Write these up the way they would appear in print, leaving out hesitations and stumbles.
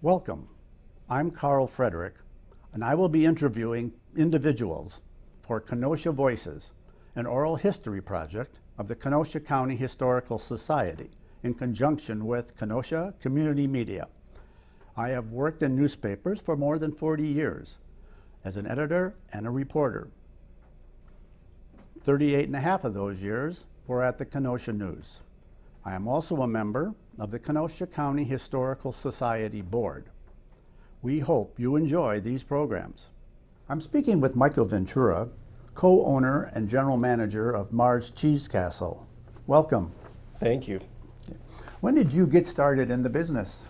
Welcome. I'm Carl Frederick, and I will be interviewing individuals for Kenosha Voices, an oral history project of the Kenosha County Historical Society in conjunction with Kenosha Community Media. I have worked in newspapers for more than 40 years as an editor and a reporter. 38 and a half of those years were at the Kenosha News. I am also a member of the Kenosha County Historical Society Board. We hope you enjoy these programs. I'm speaking with Michael Ventura, co-owner and general manager of Mars Cheese Castle. Welcome. Thank you. When did you get started in the business?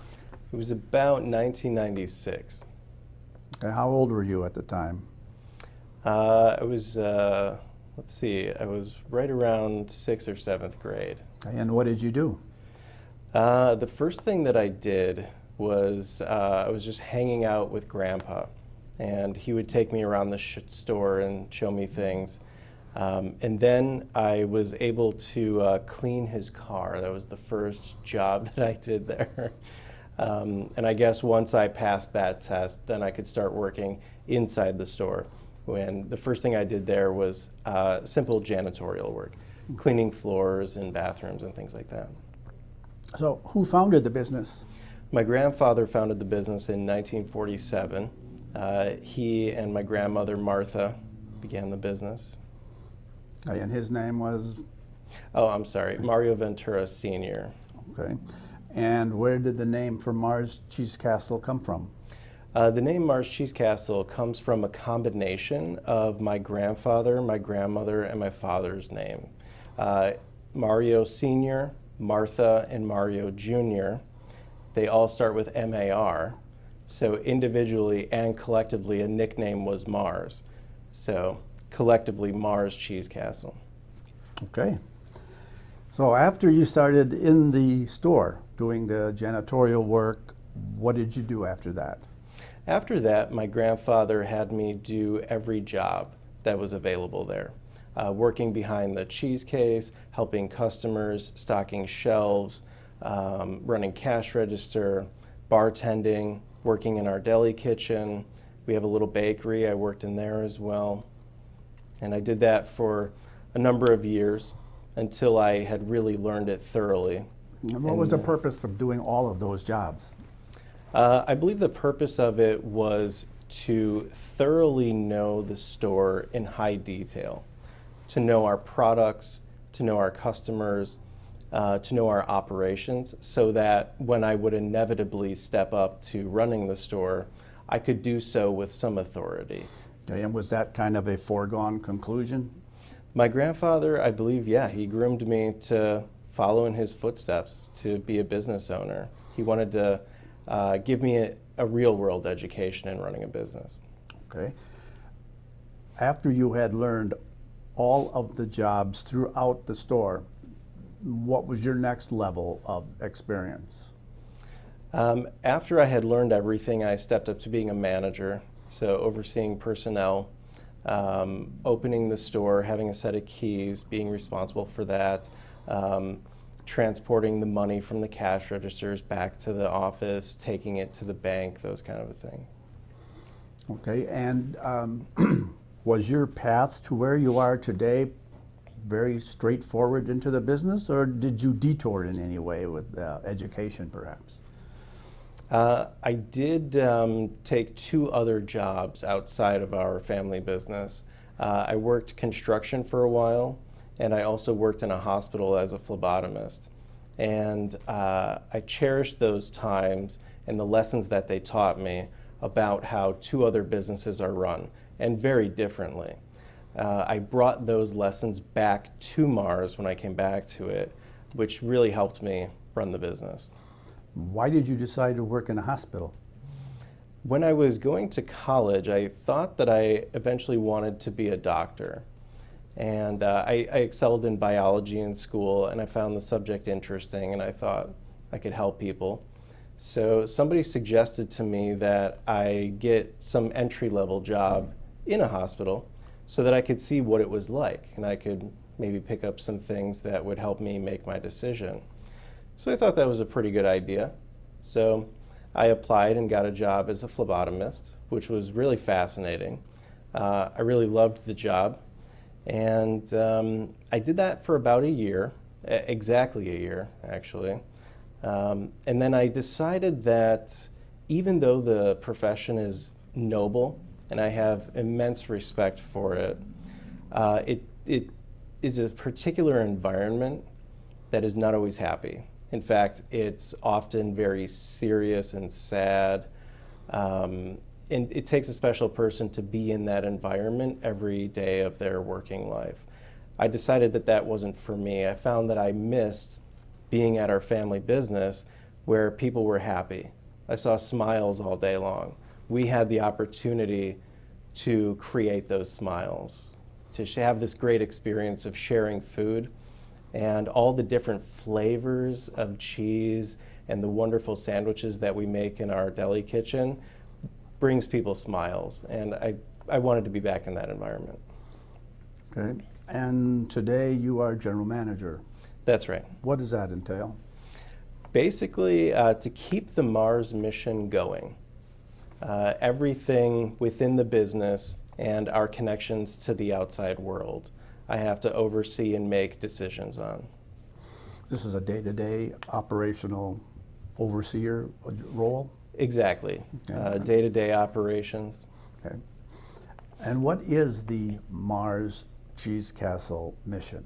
It was about 1996. And how old were you at the time? I was, I was right around 6th or 7th grade. And what did you do? The first thing that I did was I was just hanging out with Grandpa, and he would take me around the store and show me things. And then I was able to clean his car. That was the first job that I did there. And I guess once I passed that test, then I could start working inside the store. When the first thing I did there was simple janitorial work, cleaning floors and bathrooms and things like that. So who founded the business? My grandfather founded the business in 1947. He and my grandmother, Martha, began the business. And his name was? Oh, I'm sorry, Mario Ventura Sr. Okay. And where did the name for Mars Cheese Castle come from? The name Mars Cheese Castle comes from a combination of my grandfather, my grandmother, and my father's name. Mario Sr., Martha, and Mario Jr., they all start with M-A-R. So individually and collectively, a nickname was Mars. So collectively, Mars Cheese Castle. Okay. So after you started in the store doing the janitorial work, what did you do after that? After that, my grandfather had me do every job that was available there. Working behind the cheese case, helping customers, stocking shelves, running cash register, bartending, working in our deli kitchen. We have a little bakery. I worked in there as well. And I did that for a number of years until I had really learned it thoroughly. And what was the purpose of doing all of those jobs? I believe the purpose of it was to thoroughly know the store in high detail, to know our products, to know our customers, to know our operations, so that when I would inevitably step up to running the store, I could do so with some authority. Okay, and was that kind of a foregone conclusion? My grandfather, I believe, he groomed me to follow in his footsteps, to be a business owner. He wanted to give me a real-world education in running a business. Okay. After you had learned all of the jobs throughout the store, what was your next level of experience? After I had learned everything, I stepped up to being a manager, so overseeing personnel, opening the store, having a set of keys, being responsible for that, transporting the money from the cash registers back to the office, taking it to the bank, those kind of a thing. Okay, and was your path to where you are today very straightforward into the business, or did you detour in any way with education perhaps? I did take 2 other jobs outside of our family business. I worked construction for a while, and I also worked in a hospital as a phlebotomist. And I cherished those times and the lessons that they taught me about how 2 other businesses are run, and very differently. I brought those lessons back to Mars when I came back to it, which really helped me run the business. Why did you decide to work in a hospital? When I was going to college, I thought that I eventually wanted to be a doctor. And I excelled in biology in school, and I found the subject interesting, and I thought I could help people. So somebody suggested to me that I get some entry-level job in a hospital so that I could see what it was like, and I could maybe pick up some things that would help me make my decision. So I thought that was a pretty good idea. So I applied and got a job as a phlebotomist, which was really fascinating. I really loved the job, and I did that for about a year, exactly a year, actually. And then I decided that even though the profession is noble, and I have immense respect for it, it is a particular environment that is not always happy. In fact, it's often very serious and sad. And it takes a special person to be in that environment every day of their working life. I decided that that wasn't for me. I found that I missed being at our family business where people were happy. I saw smiles all day long. We had the opportunity to create those smiles, to have this great experience of sharing food and all the different flavors of cheese and the wonderful sandwiches that we make in our deli kitchen brings people smiles. And I wanted to be back in that environment. Okay. And today you are general manager. That's right. What does that entail? Basically, to keep the Mars mission going. Everything within the business and our connections to the outside world, I have to oversee and make decisions on. This is a day-to-day operational overseer role? Exactly. Okay. Day-to-day operations. Okay. And what is the Mars Cheese Castle mission?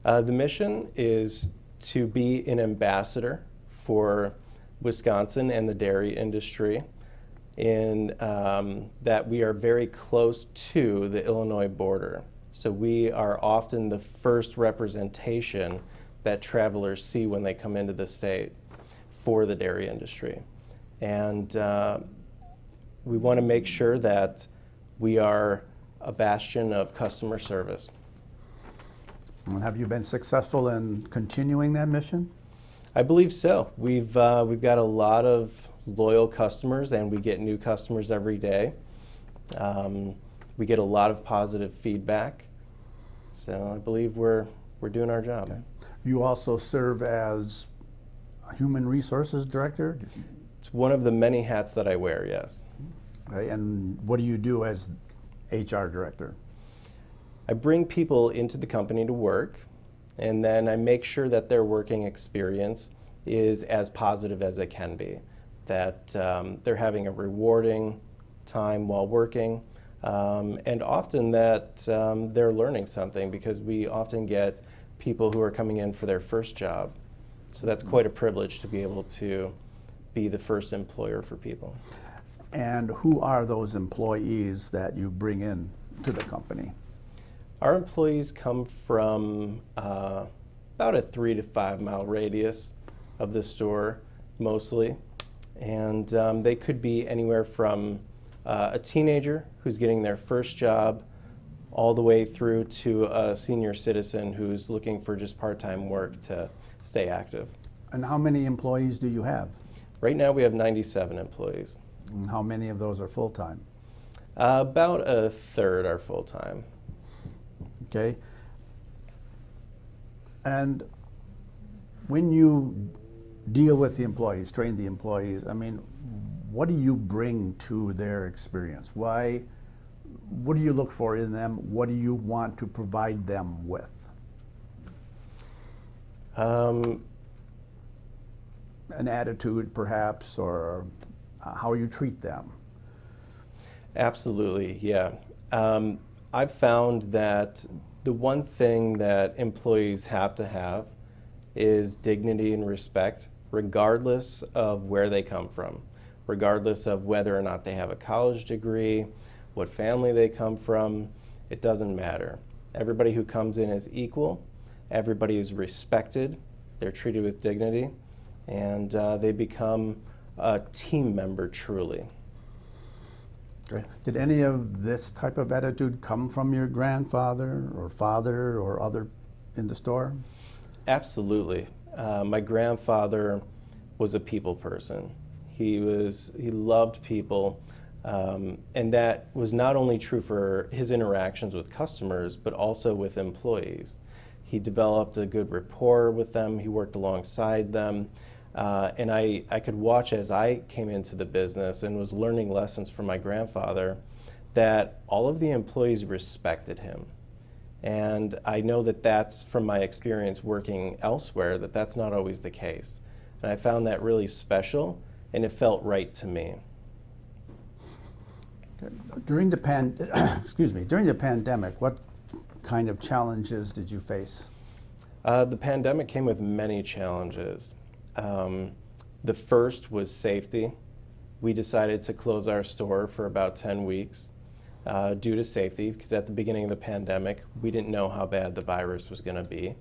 The mission is to be an ambassador for Wisconsin and the dairy industry, in that we are very close to the Illinois border. So we are often the first representation that travelers see when they come into the state for the dairy industry. And we want to make sure that we are a bastion of customer service. And have you been successful in continuing that mission? I believe so. We've got a lot of loyal customers, and we get new customers every day. We get a lot of positive feedback, so I believe we're doing our job. Okay. You also serve as a human resources director? It's one of the many hats that I wear, yes. Okay. And what do you do as HR director? I bring people into the company to work, and then I make sure that their working experience is as positive as it can be, that they're having a rewarding time while working, and often that they're learning something, because we often get people who are coming in for their first job. So that's quite a privilege to be able to be the first employer for people. And who are those employees that you bring in to the company? Our employees come from about a 3 to 5 mile radius of the store, mostly. And they could be anywhere from a teenager who's getting their first job all the way through to a senior citizen who's looking for just part-time work to stay active. And how many employees do you have? Right now we have 97 employees. And how many of those are full-time? About a third are full-time. Okay. And when you deal with the employees, train the employees, I mean, what do you bring to their experience? What do you look for in them? What do you want to provide them with? An attitude, perhaps, or how you treat them? Absolutely, yeah. I've found that the one thing that employees have to have is dignity and respect, regardless of where they come from, regardless of whether or not they have a college degree, what family they come from. It doesn't matter. Everybody who comes in is equal. Everybody is respected. They're treated with dignity, and they become a team member truly. Okay. Did any of this type of attitude come from your grandfather or father or other in the store? Absolutely. My grandfather was a people person. He loved people, and that was not only true for his interactions with customers, but also with employees. He developed a good rapport with them. He worked alongside them. And I could watch as I came into the business and was learning lessons from my grandfather that all of the employees respected him. And I know that that's from my experience working elsewhere, that that's not always the case. And I found that really special, and it felt right to me. During the during the pandemic, what kind of challenges did you face? The pandemic came with many challenges. The first was safety. We decided to close our store for about 10 weeks due to safety, because at the beginning of the pandemic, we didn't know how bad the virus was going to be.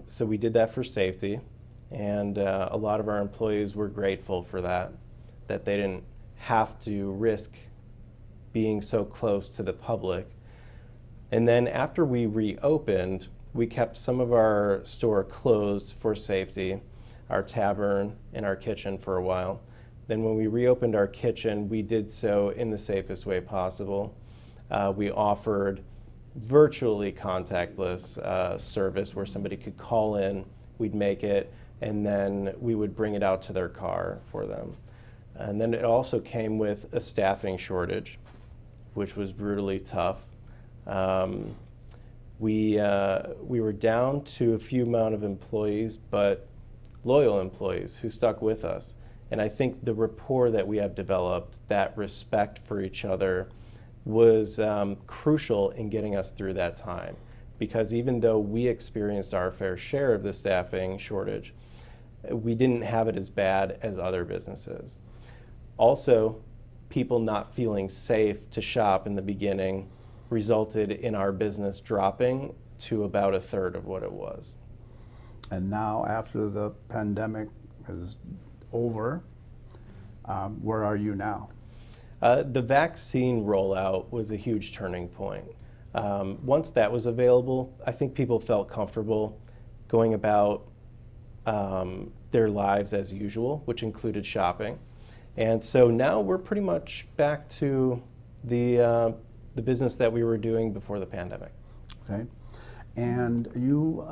So we did that for safety, and a lot of our employees were grateful for that they didn't have to risk being so close to the public. And then after we reopened, we kept some of our store closed for safety, our tavern and our kitchen for a while. Then when we reopened our kitchen, we did so in the safest way possible. We offered virtually contactless service where somebody could call in, we'd make it, and then we would bring it out to their car for them. And then it also came with a staffing shortage, which was brutally tough. We were down to a few amount of employees, but loyal employees who stuck with us. And I think the rapport that we have developed, that respect for each other, was crucial in getting us through that time. Because even though we experienced our fair share of the staffing shortage, we didn't have it as bad as other businesses. Also, people not feeling safe to shop in the beginning resulted in our business dropping to about a third of what it was. And now, after the pandemic is over, where are you now? The vaccine rollout was a huge turning point. Once that was available, I think people felt comfortable going about their lives as usual, which included shopping. And so now we're pretty much back to the business that we were doing before the pandemic. Okay. And you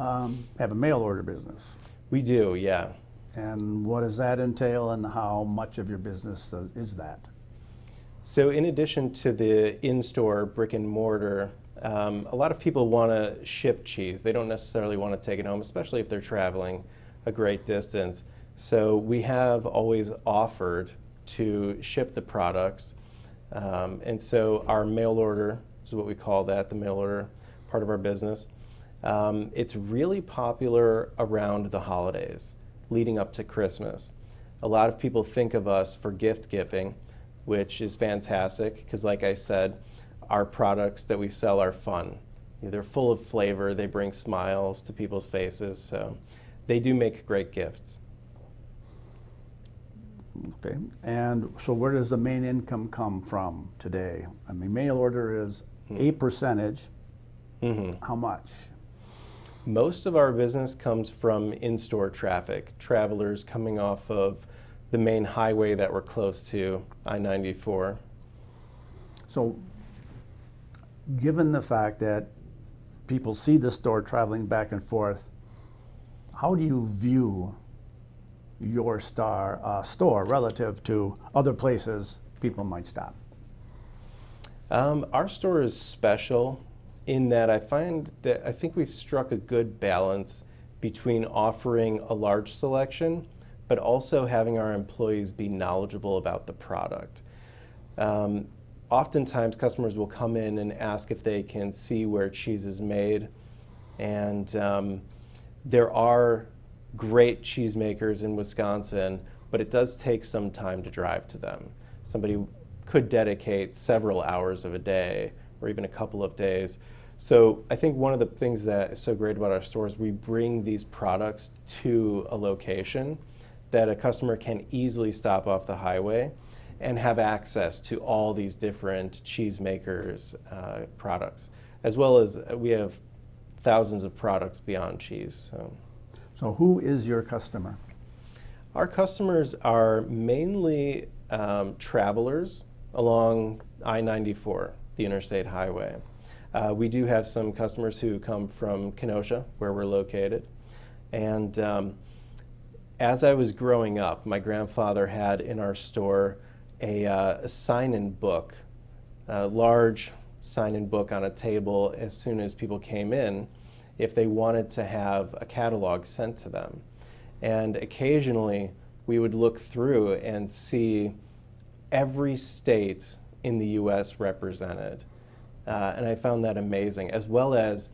have a mail order business. We do, yeah. And what does that entail, and how much of your business is that? So in addition to the in-store brick and mortar, a lot of people want to ship cheese. They don't necessarily want to take it home, especially if they're traveling a great distance. So we have always offered to ship the products. And so our mail order is what we call that, the mail order part of our business. It's really popular around the holidays, leading up to Christmas. A lot of people think of us for gift giving, which is fantastic because, like I said, our products that we sell are fun. They're full of flavor, they bring smiles to people's faces, so they do make great gifts. Okay, and so where does the main income come from today? I mean, mail order is a percentage. How much? Most of our business comes from in-store traffic, travelers coming off of the main highway that we're close to, I-94. So, given the fact that people see the store traveling back and forth, how do you view your store relative to other places people might stop? Our store is special in that I think we've struck a good balance between offering a large selection, but also having our employees be knowledgeable about the product. Oftentimes customers will come in and ask if they can see where cheese is made, and there are great cheesemakers in Wisconsin, but it does take some time to drive to them. Somebody could dedicate several hours of a day or even a couple of days. So I think one of the things that is so great about our store is we bring these products to a location that a customer can easily stop off the highway and have access to all these different cheesemakers' products, as well as we have thousands of products beyond cheese. So who is your customer? Our customers are mainly travelers along I-94, the interstate highway. We do have some customers who come from Kenosha, where we're located. And as I was growing up, my grandfather had in our store a sign-in book, a large sign-in book on a table as soon as people came in if they wanted to have a catalog sent to them. And occasionally we would look through and see every state in the US represented. And I found that amazing, as well as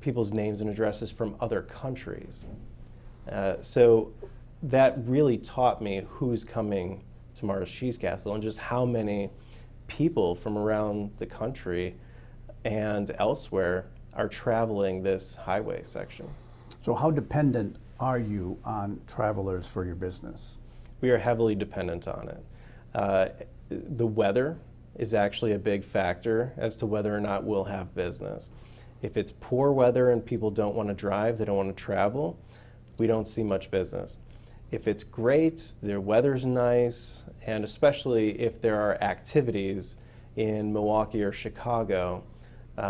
people's names and addresses from other countries. So that really taught me who's coming to Mara's Cheese Castle and just how many people from around the country and elsewhere are traveling this highway section. So how dependent are you on travelers for your business? We are heavily dependent on it. The weather is actually a big factor as to whether or not we'll have business. If it's poor weather and people don't want to drive, they don't want to travel, we don't see much business. If it's great, the weather's nice, and especially if there are activities in Milwaukee or Chicago,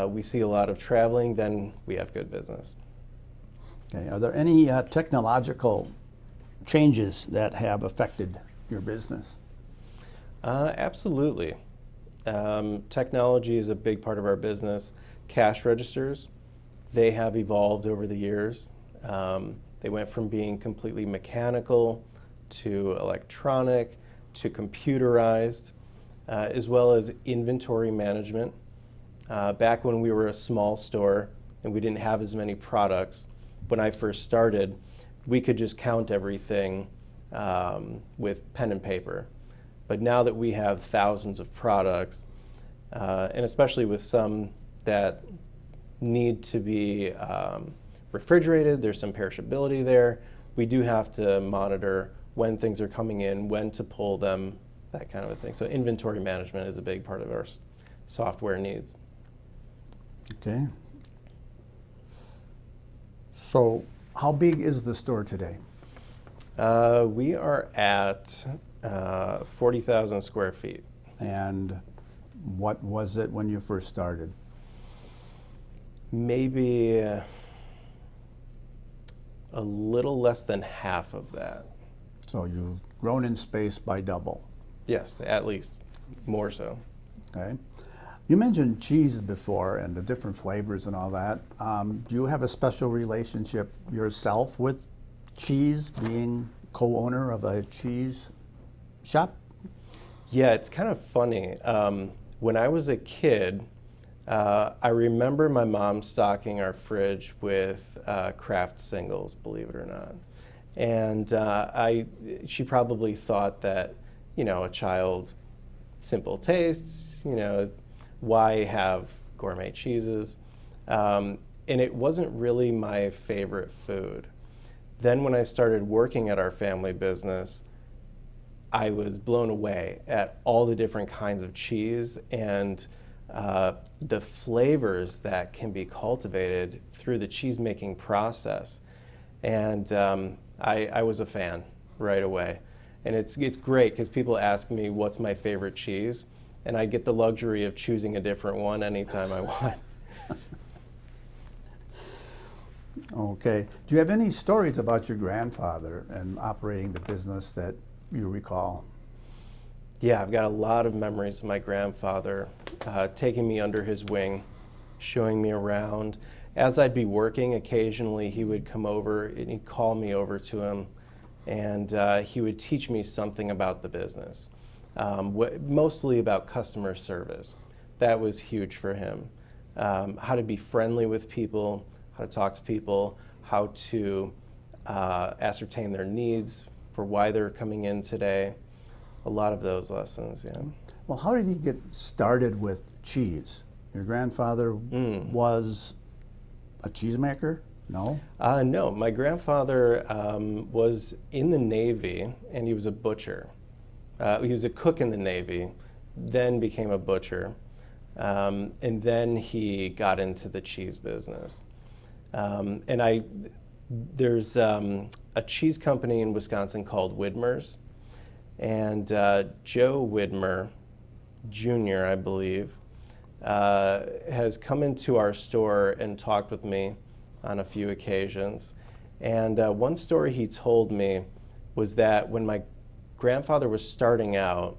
we see a lot of traveling, then we have good business. Okay. Are there any technological changes that have affected your business? Absolutely. Technology is a big part of our business. Cash registers, they have evolved over the years. They went from being completely mechanical to electronic to computerized, as well as inventory management. Back when we were a small store and we didn't have as many products, when I first started, we could just count everything with pen and paper. But now that we have thousands of products, and especially with some that need to be refrigerated, there's some perishability there, we do have to monitor when things are coming in, when to pull them, that kind of a thing. So inventory management is a big part of our software needs. Okay. So how big is the store today? We are at 40,000 square feet. And what was it when you first started? Maybe a little less than half of that. So you've grown in space by double. Yes, at least, more so. Okay. You mentioned cheese before and the different flavors and all that. Do you have a special relationship yourself with cheese, being co-owner of a cheese shop? Yeah, it's kind of funny. When I was a kid, I remember my mom stocking our fridge with Kraft singles, believe it or not. And she probably thought that, you know, a child, simple tastes, you know, why have gourmet cheeses? And it wasn't really my favorite food. Then when I started working at our family business, I was blown away at all the different kinds of cheese and the flavors that can be cultivated through the cheese making process. And I was a fan right away. And it's great because people ask me what's my favorite cheese, and I get the luxury of choosing a different one anytime I want. Okay. Do you have any stories about your grandfather and operating the business that you recall? Yeah, I've got a lot of memories of my grandfather taking me under his wing, showing me around. As I'd be working, occasionally he would come over and he'd call me over to him, and he would teach me something about the business, mostly about customer service. That was huge for him. How to be friendly with people, how to talk to people, how to ascertain their needs for why they're coming in today. A lot of those lessons, yeah. Well, how did he get started with cheese? Your grandfather was a cheesemaker? No? No, my grandfather was in the Navy, and he was a butcher. He was a cook in the Navy, then became a butcher, and then he got into the cheese business. There's a cheese company in Wisconsin called Widmer's, and Joe Widmer Jr., I believe, has come into our store and talked with me on a few occasions. And one story he told me was that when my grandfather was starting out,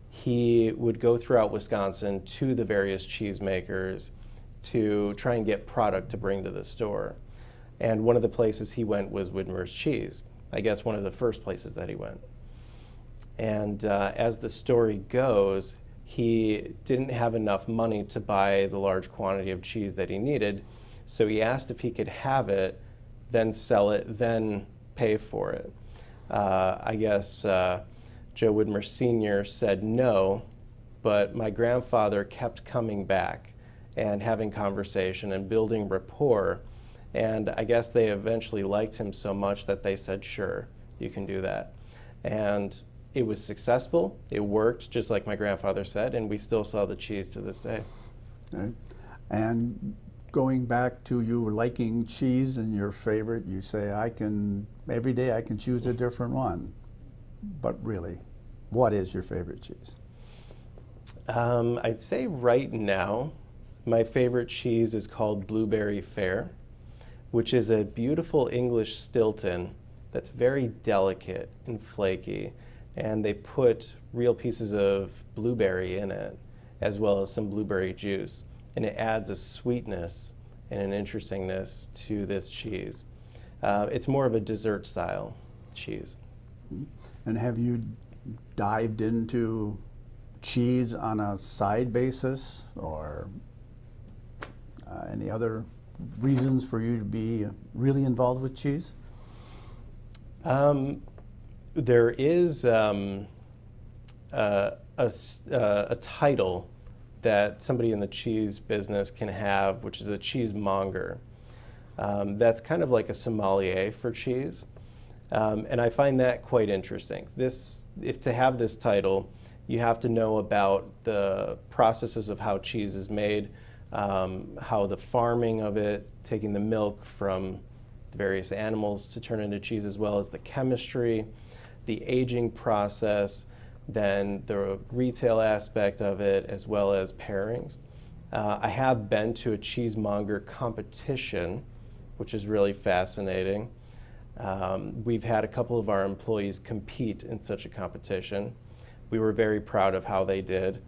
he would go throughout Wisconsin to the various cheesemakers to try and get product to bring to the store. And one of the places he went was Widmer's Cheese. I guess one of the first places that he went. And as the story goes, he didn't have enough money to buy the large quantity of cheese that he needed, so he asked if he could have it, then sell it, then pay for it. I guess Joe Widmer Sr. said no, but my grandfather kept coming back and having conversation and building rapport, and I guess they eventually liked him so much that they said, sure, you can do that. And it was successful, it worked, just like my grandfather said, and we still sell the cheese to this day. Okay. And going back to you liking cheese and your favorite, you say, every day I can choose a different one. But really, what is your favorite cheese? I'd say right now, my favorite cheese is called Blueberry Fair, which is a beautiful English Stilton that's very delicate and flaky. And they put real pieces of blueberry in it, as well as some blueberry juice. And it adds a sweetness and an interestingness to this cheese. It's more of a dessert style cheese. And have you dived into cheese on a side basis, or any other reasons for you to be really involved with cheese? There is a title that somebody in the cheese business can have, which is a cheesemonger. That's kind of like a sommelier for cheese. And I find that quite interesting. If to have this title, you have to know about the processes of how cheese is made, how the farming of it, taking the milk from the various animals to turn into cheese, as well as the chemistry, the aging process, then the retail aspect of it, as well as pairings. I have been to a cheesemonger competition, which is really fascinating. We've had a couple of our employees compete in such a competition. We were very proud of how they did,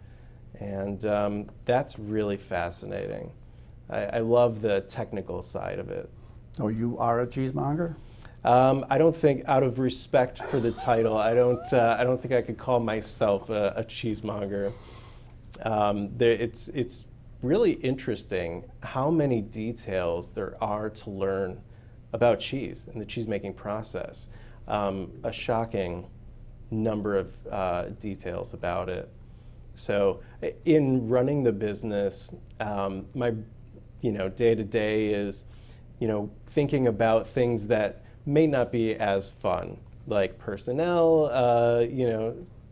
and that's really fascinating. I love the technical side of it. So you are a cheesemonger? I don't think, out of respect for the title, I don't think I could call myself a cheesemonger. It's really interesting how many details there are to learn about cheese and the cheese-making process. A shocking number of details about it. So, in running the business, my day-to-day is, thinking about things that may not be as fun, like personnel,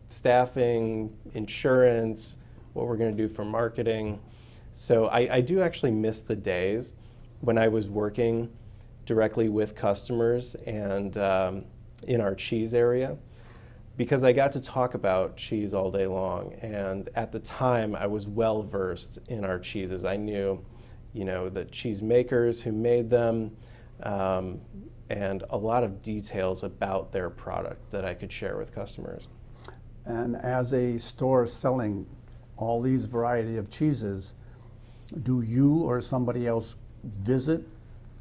staffing, insurance, what we're going to do for marketing. So I do actually miss the days when I was working directly with customers and in our cheese area, because I got to talk about cheese all day long. And at the time, I was well versed in our cheeses. I knew, the cheese makers who made them, and a lot of details about their product that I could share with customers. And as a store selling all these variety of cheeses, do you or somebody else visit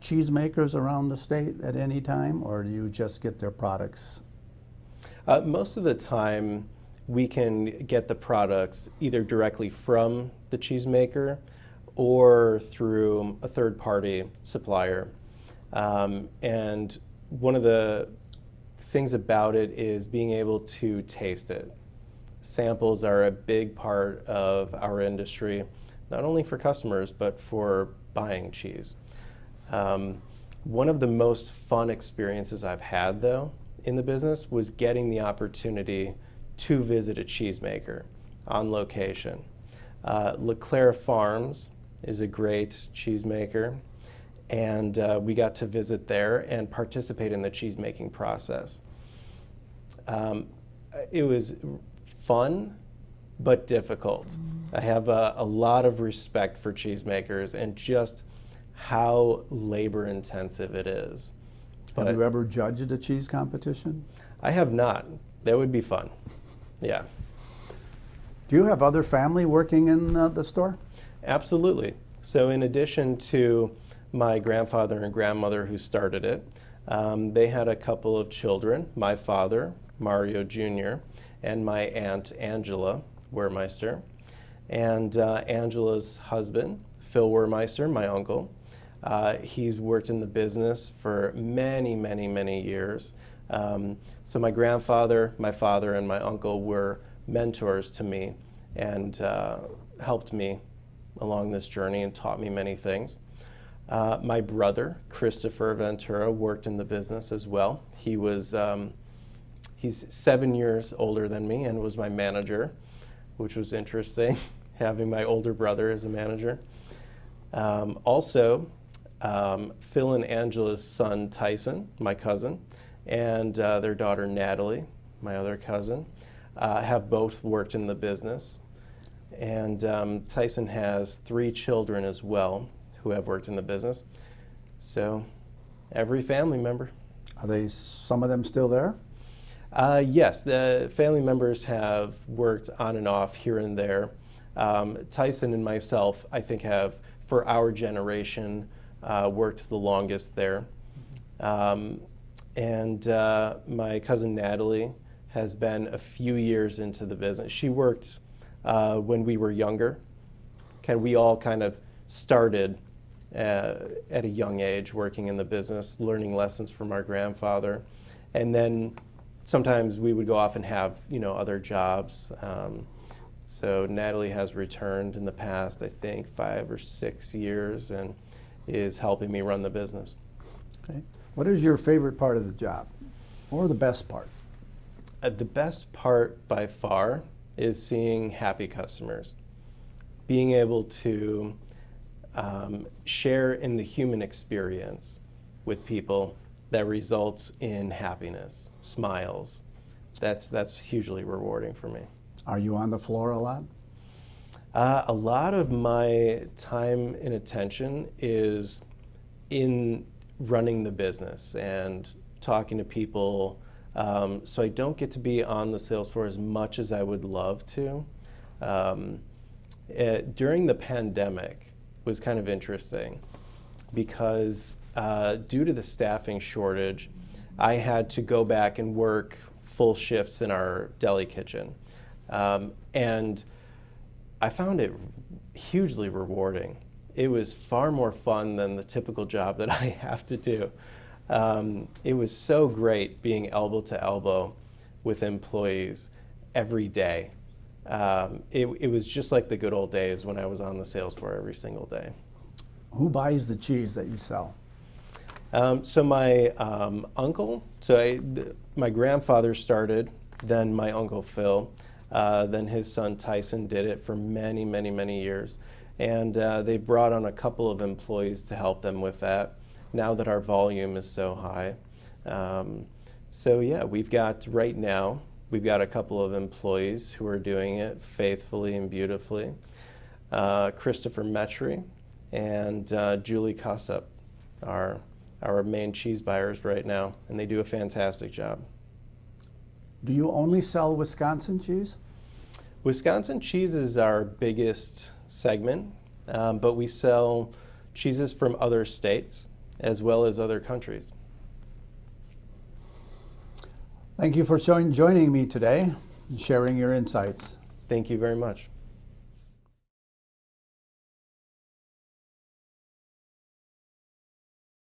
cheesemakers around the state at any time, or do you just get their products? Most of the time, we can get the products either directly from the cheesemaker or through a third-party supplier. And one of the things about it is being able to taste it. Samples are a big part of our industry, not only for customers, but for buying cheese. One of the most fun experiences I've had, though, in the business was getting the opportunity to visit a cheesemaker on location. LeClaire Farms is a great cheesemaker, and we got to visit there and participate in the cheesemaking process. It was fun, but difficult. I have a lot of respect for cheesemakers and just how labor intensive it is. Have But you ever judged a cheese competition? I have not. That would be fun. Yeah, Do you have other family working in the store? absolutely. So in addition to my grandfather and grandmother who started it, they had a couple of children, my father, Mario Jr., and my aunt, Angela Wermeister, and Angela's husband, Phil Wermeister, my uncle. He's worked in the business for many, many, many years. So my grandfather, my father, and my uncle were mentors to me and helped me along this journey and taught me many things. My brother, Christopher Ventura, worked in the business as well. He's 7 years older than me and was my manager, which was interesting, having my older brother as a manager. Also, Phil and Angela's son, Tyson, my cousin, and their daughter, Natalie, my other cousin, have both worked in the business. And Tyson has 3 children as well who have worked in the business. So every family member. Are some of them still there? Yes, the family members have worked on and off here and there. Tyson and myself, I think, have, for our generation, worked the longest there. And my cousin Natalie has been a few years into the business. She worked when we were younger. We all kind of started at a young age working in the business, learning lessons from our grandfather. And then sometimes we would go off and have, other jobs. So Natalie has returned in the past, I think, 5 or 6 years and is helping me run the business. Okay. What is your favorite part of the job, or the best part? The best part by far is seeing happy customers, being able to share in the human experience with people that results in happiness, smiles. That's hugely rewarding for me. Are you on the floor a lot? A lot of my time and attention is in running the business and talking to people. So I don't get to be on the sales floor as much as I would love to. During the pandemic was kind of interesting because due to the staffing shortage, I had to go back and work full shifts in our deli kitchen. And I found it hugely rewarding. It was far more fun than the typical job that I have to do. It was so great being elbow to elbow with employees every day. It was just like the good old days when I was on the sales floor every single day. Who buys the cheese that you sell? So my uncle, my grandfather started, then my uncle Phil, then his son Tyson did it for many, many, many years. And they brought on a couple of employees to help them with that, now that our volume is so high. So yeah, right now, we've got a couple of employees who are doing it faithfully and beautifully. Christopher Metry and Julie Kossup are our main cheese buyers right now, and they do a fantastic job. Do you only sell Wisconsin cheese? Wisconsin cheese is our biggest segment, but we sell cheeses from other states as well as other countries. Thank you for joining me today and sharing your insights. Thank you very much.